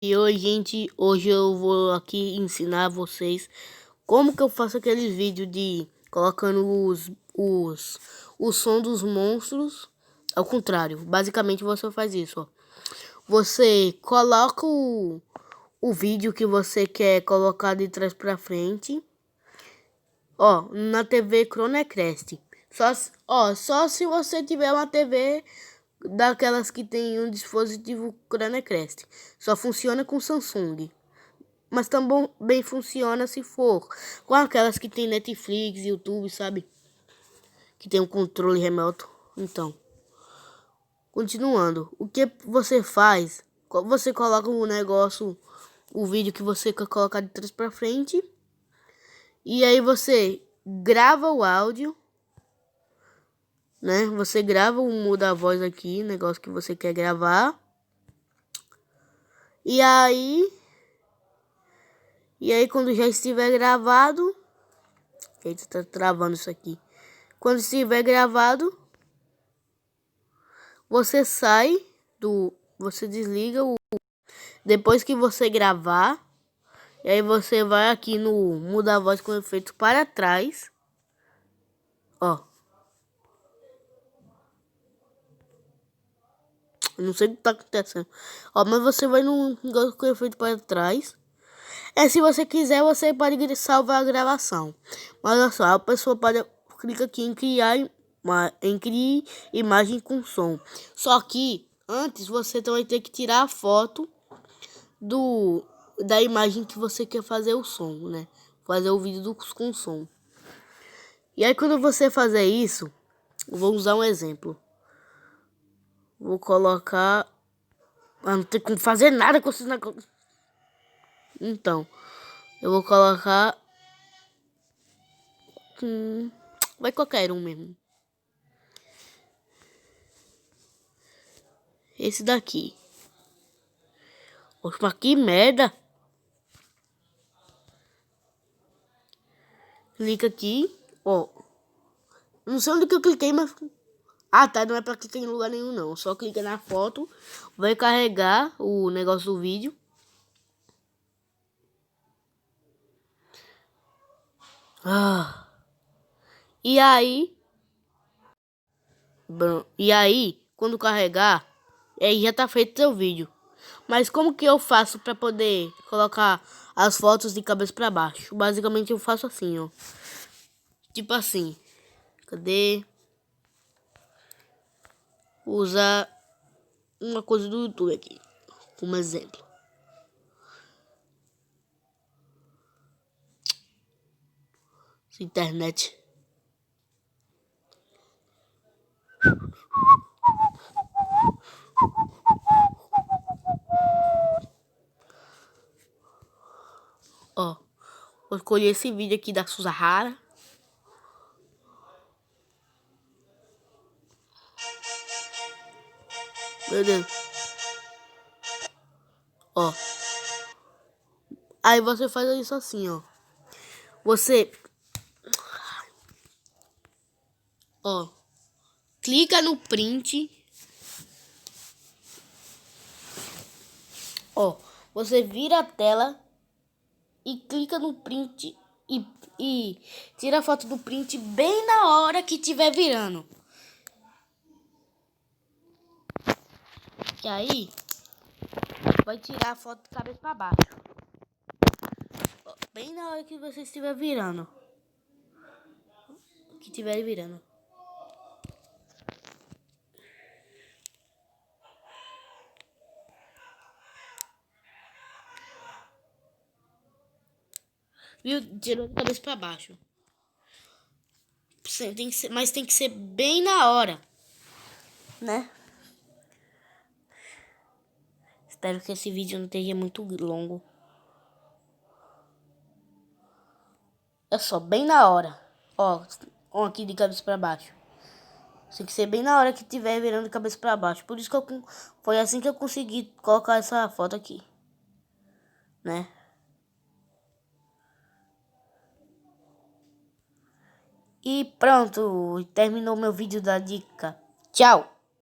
E oi, gente, hoje eu vou aqui ensinar vocês como que eu faço aqueles vídeos de colocando o som dos monstros ao contrário. Basicamente você faz isso, ó. Você coloca o vídeo que você quer colocar de trás pra frente, ó, na TV Cronecrest. Só se você tiver uma TV daquelas que tem um dispositivo Cronecrest. Só funciona com Samsung. Mas também funciona se for com aquelas que tem Netflix, YouTube, sabe? Que tem um controle remoto. Então, continuando. O que você faz? Você coloca o negócio, o vídeo que você quer colocar de trás pra frente. E aí você grava o áudio, né? Você grava o muda a voz aqui, negócio que você quer gravar. E aí quando já estiver gravado, eita, tá travando isso aqui. Quando estiver gravado, você você desliga depois que você gravar, e aí você vai aqui no muda a voz com efeito para trás, ó. Não sei o que tá acontecendo, ó, mas você vai no negócio com efeito para trás. Se você quiser, você pode salvar a gravação. Mas olha só, a pessoa pode clicar aqui em criar imagem com som. Só que antes você vai ter que tirar a foto da imagem que você quer fazer o som, né? Fazer o vídeo com som. E aí quando você fazer isso, eu vou usar um exemplo. Vou colocar... não tem como fazer nada com esses negócios. Então, eu vou colocar... vai qualquer um mesmo. Esse daqui. Oxe, mas que merda. Clica aqui, ó. Não sei onde que eu cliquei, mas... ah, tá, não é pra clicar em lugar nenhum, não. Só clica na foto, vai carregar o negócio do vídeo. E aí, quando carregar, aí já tá feito seu vídeo. Mas como que eu faço pra poder colocar as fotos de cabeça pra baixo? Basicamente eu faço assim, ó. Tipo assim. Cadê? Usar uma coisa do YouTube aqui, como exemplo. Internet. Ó, vou escolher esse vídeo aqui da Suzahara. Meu Deus. Ó. Aí você faz isso assim, ó. Você... ó. Clica no print. Ó. Você vira a tela. E clica no print. E tira a foto do print bem na hora que tiver virando. E aí... vai tirar a foto de cabeça pra baixo. Ó, bem na hora que você estiver virando. Que estiver virando. Viu? Tirou de cabeça pra baixo. Mas tem que ser bem na hora, né? Espero que esse vídeo não esteja muito longo. É só bem na hora. Ó, aqui de cabeça pra baixo. Tem que ser bem na hora que tiver virando de cabeça pra baixo. Por isso que foi assim que eu consegui colocar essa foto aqui, né? E pronto, terminou meu vídeo da dica. Tchau!